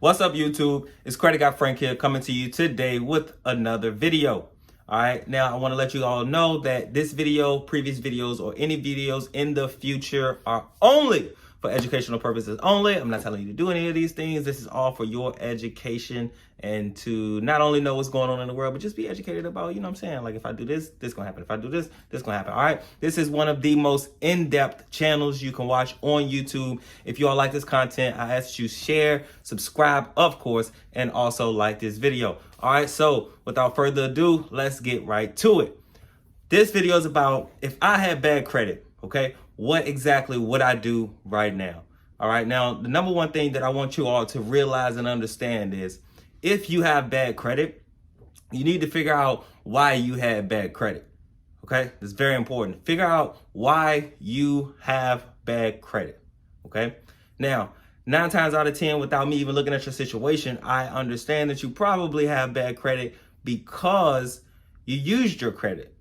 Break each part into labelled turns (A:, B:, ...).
A: What's up, YouTube? It's Credit Guy Frank here, coming to you today with another video. All right, now I want to let you all know that this video, previous videos, or any videos in the future are only for educational purposes only. I'm not telling you to do any of these things. This is all for your education and to not only know what's going on in the world, but just be educated about, you know what I'm saying? Like, if I do this, this gonna happen. If I do this, this gonna happen. All right, this is one of the most in-depth channels you can watch on YouTube. If you all like this content, I ask you share, subscribe, of course, and also like this video. All right, so without further ado, let's get right to it. This video is about if I had bad credit, okay? What exactly would I do right now? All right, now the number one thing that I want you all to realize and understand is if you have bad credit, you need to figure out why you had bad credit, okay? It's very important. Figure out why you have bad credit, okay? Now, 9 times out of 10, without me even looking at your situation, I understand that you probably have bad credit because you used your credit.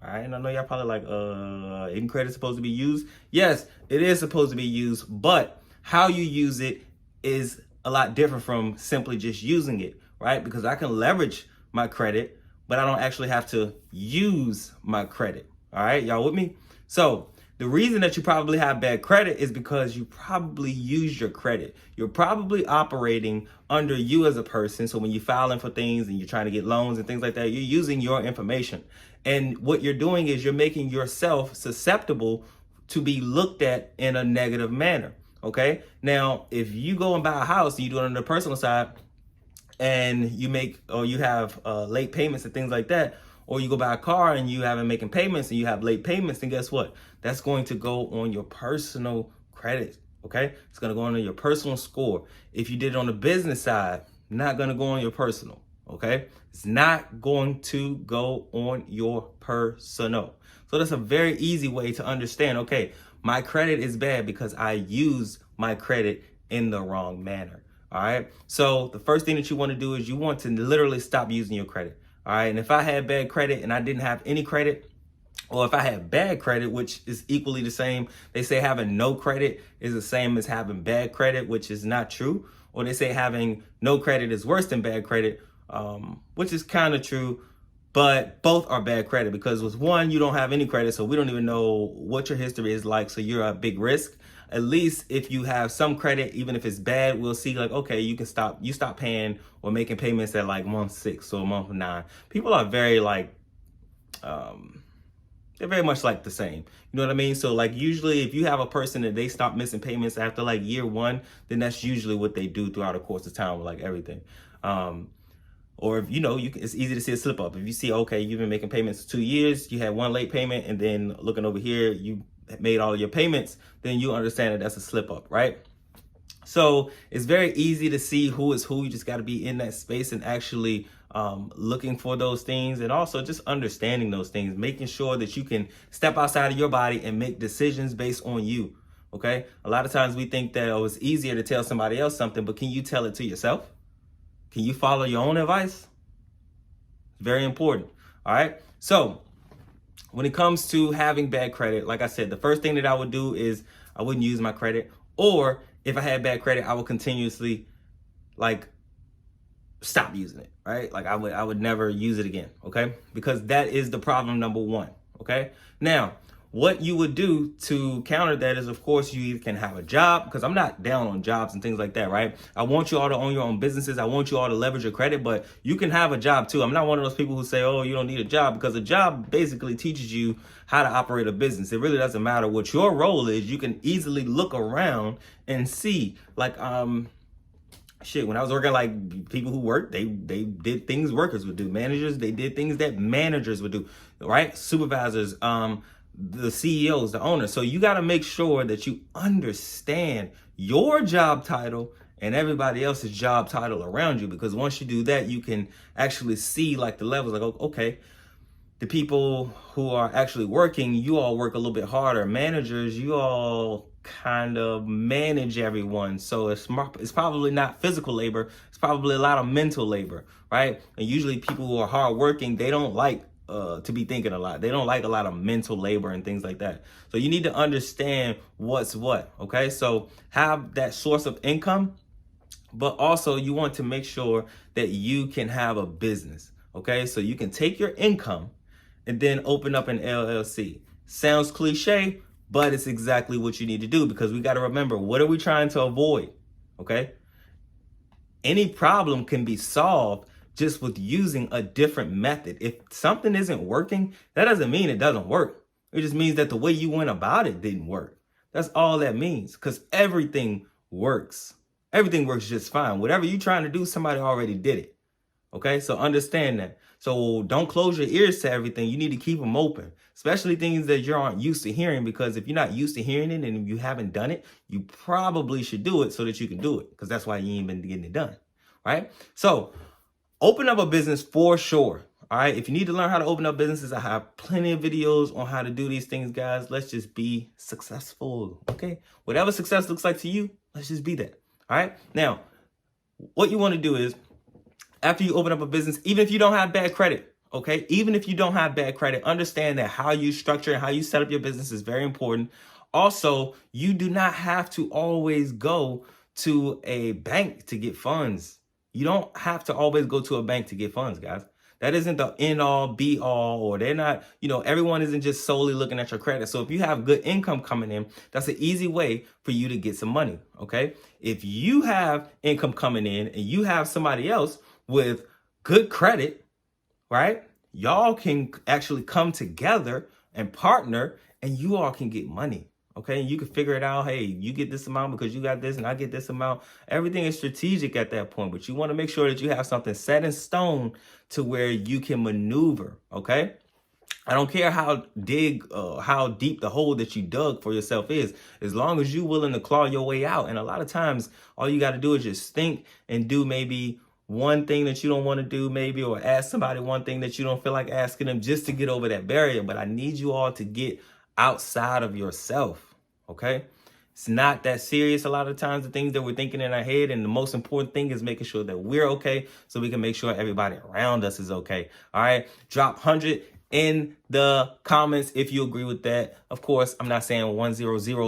A: All right, and I know y'all probably like, isn't credit supposed to be used? Yes, it is supposed to be used, but how you use it is a lot different from simply just using it, right? Because I can leverage my credit, but I don't actually have to use my credit. All right, y'all with me? So the reason that you probably have bad credit is because you probably use your credit. You're probably operating under you as a person. So when you're filing for things and you're trying to get loans and things like that, you're using your information. And what you're doing is you're making yourself susceptible to be looked at in a negative manner. Okay. Now, if you go and buy a house and you do it on the personal side and you make, or you have late payments and things like that, or you go buy a car and you haven't making payments and you have late payments, then guess what? That's going to go on your personal credit, okay? It's gonna go on your personal score. If you did it on the business side, not gonna go on your personal, okay? It's not going to go on your personal. So that's a very easy way to understand, okay, my credit is bad because I use my credit in the wrong manner, all right? So the first thing that you wanna do is you want to literally stop using your credit. All right, and if I had bad credit and I didn't have any credit, or if I had bad credit, which is equally the same, they say having no credit is the same as having bad credit, which is not true. Or they say having no credit is worse than bad credit, which is kind of true, but both are bad credit because with one, you don't have any credit, so we don't even know what your history is like, so you're at big risk. At least if you have some credit, even if it's bad, we'll see like, okay, you stop paying or making payments at like month 6 or month 9. People are very like, they're very much like the same. You know what I mean? So like usually if you have a person that they stop missing payments after like year 1, then that's usually what they do throughout the course of time with like everything. Or if, you know, it's easy to see a slip up. If you see, okay, you've been making payments for 2 years, you had 1 late payment, and then looking over here, you made all your payments, then you understand that that's a slip up, right? So it's very easy to see who is who. You just got to be in that space and actually looking for those things, and also just understanding those things, making sure that you can step outside of your body and make decisions based on you. Okay. A lot of times we think that it's easier to tell somebody else something, but can you tell it to yourself? Can you follow your own advice? Very important. All right. So when it comes to having bad credit, like I said, the first thing that I would do is I wouldn't use my credit, or if I had bad credit, I would continuously like stop using it, right? Like I would never use it again, okay? Because that is the problem number 1, okay? Now, what you would do to counter that is, of course, you either can have a job, because I'm not down on jobs and things like that, right? I want you all to own your own businesses. I want you all to leverage your credit, but you can have a job too. I'm not one of those people who say, oh, you don't need a job, because a job basically teaches you how to operate a business. It really doesn't matter what your role is. You can easily look around and see, like, shit, when I was working, like people who work, they did things workers would do. Managers, they did things that managers would do, right? Supervisors, the CEOs, the owners. So you got to make sure that you understand your job title and everybody else's job title around you, because once you do that, you can actually see like the levels, like, okay, the people who are actually working, you all work a little bit harder. Managers, you all kind of manage everyone. So it's probably not physical labor. It's probably a lot of mental labor, right? And usually people who are hardworking, they don't like to be thinking a lot. They don't like a lot of mental labor and things like that. So you need to understand what's what, okay? So have that source of income but also you want to make sure that you can have a business. Okay, so you can take your income and then open up an LLC. Sounds cliche, but it's exactly what you need to do, because we got to remember, what are we trying to avoid? Okay, any problem can be solved just with using a different method. If something isn't working, that doesn't mean it doesn't work. It just means that the way you went about it didn't work. That's all that means, because everything works. Everything works just fine. Whatever you're trying to do, somebody already did it. Okay, so understand that. So don't close your ears to everything. You need to keep them open, especially things that you aren't used to hearing, because if you're not used to hearing it and you haven't done it, you probably should do it so that you can do it, because that's why you ain't been getting it done, right? So open up a business for sure. All right, if you need to learn how to open up businesses, I have plenty of videos on how to do these things, guys. Let's just be successful, okay? Whatever success looks like to you, let's just be that. All right, now what you want to do is, after you open up a business, even if you don't have bad credit, okay? Even if you don't have bad credit, understand that how you structure and how you set up your business is very important. Also, you do not have to always go to a bank to get funds. You don't have to always go to a bank to get funds, guys. That isn't the end all be all, or they're not, everyone isn't just solely looking at your credit. So if you have good income coming in, that's an easy way for you to get some money, okay? If you have income coming in and you have somebody else with good credit, right? Y'all can actually come together and partner, and you all can get money. Okay, and you can figure it out. Hey, you get this amount because you got this, and I get this amount. Everything is strategic at that point, but you want to make sure that you have something set in stone to where you can maneuver. Okay, I don't care how deep the hole that you dug for yourself is, as long as you're willing to claw your way out. And a lot of times, all you got to do is just think and do maybe one thing that you don't want to do, maybe, or ask somebody one thing that you don't feel like asking them, just to get over that barrier. But I need you all to get outside of yourself. Okay, it's not that serious a lot of times, the things that we're thinking in our head, and the most important thing is making sure that we're okay, so we can make sure everybody around us is okay. All right, drop 100 in the comments if you agree with that. Of course, I'm not saying 100,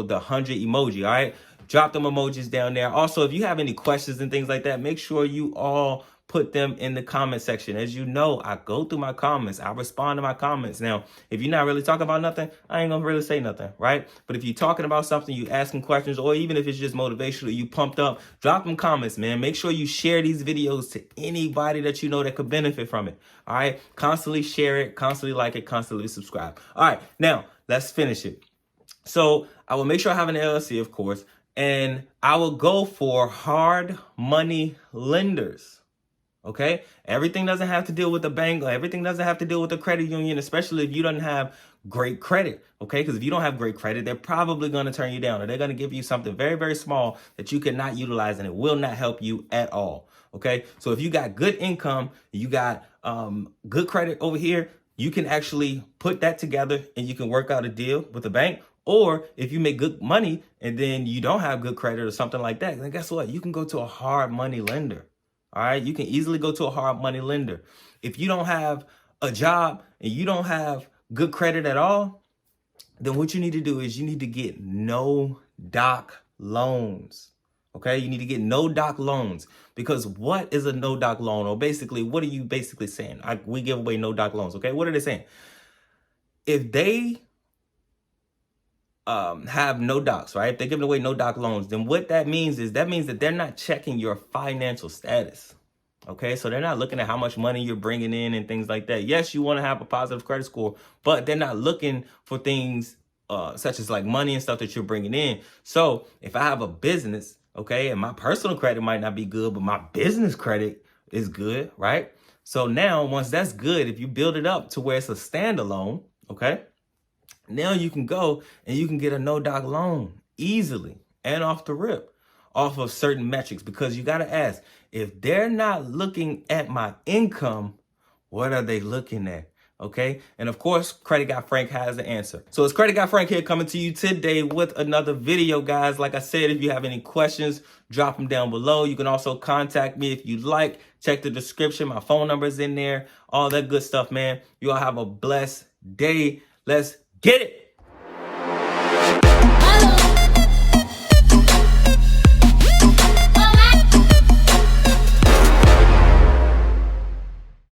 A: the 100 emoji. All right, drop them emojis down there. Also, if you have any questions and things like that, make sure you all put them in the comment section. As you know, I go through my comments. I respond to my comments. Now, if you're not really talking about nothing, I ain't gonna really say nothing, right? But if you're talking about something, you asking questions, or even if it's just motivational, you pumped up, drop them comments, man. Make sure you share these videos to anybody that you know that could benefit from it. All right, constantly share it, constantly like it, constantly subscribe. All right, now let's finish it. So I will make sure I have an LLC, of course, and I will go for hard money lenders. Okay, everything doesn't have to deal with the bank, or everything doesn't have to deal with the credit union, especially if you don't have great credit. Okay, because if you don't have great credit, they're probably going to turn you down, or they're going to give you something very, very small that you cannot utilize, and it will not help you at all. Okay, so if you got good income, you got good credit over here, you can actually put that together and you can work out a deal with the bank. Or if you make good money and then you don't have good credit or something like that, then guess what? You can go to a hard money lender. All right, you can easily go to a hard money lender. If you don't have a job and you don't have good credit at all, then what you need to do is you need to get no doc loans. Okay, you need to get no doc loans, because what is a no doc loan? Or basically, what are you basically saying? We give away no doc loans. Okay, what are they saying? If they have no docs, right? If they're giving away no doc loans, then what that means is that they're not checking your financial status. Okay, so they're not looking at how much money you're bringing in and things like that. Yes, you want to have a positive credit score, but they're not looking for things such as like money and stuff that you're bringing in. So if I have a business, okay, and my personal credit might not be good, but my business credit is good, right? So now once that's good, if you build it up to where it's a standalone, okay, now you can go and you can get a no doc loan easily and off the rip, off of certain metrics, because you got to ask, if they're not looking at my income, what are they looking at? Okay. And of course, Credit Guy Frank has the answer. So it's Credit Guy Frank here, coming to you today with another video, guys. Like I said, if you have any questions, drop them down below. You can also contact me if you'd like. Check the description. My phone number is in there. All that good stuff, man. You all have a blessed day. Let's get it.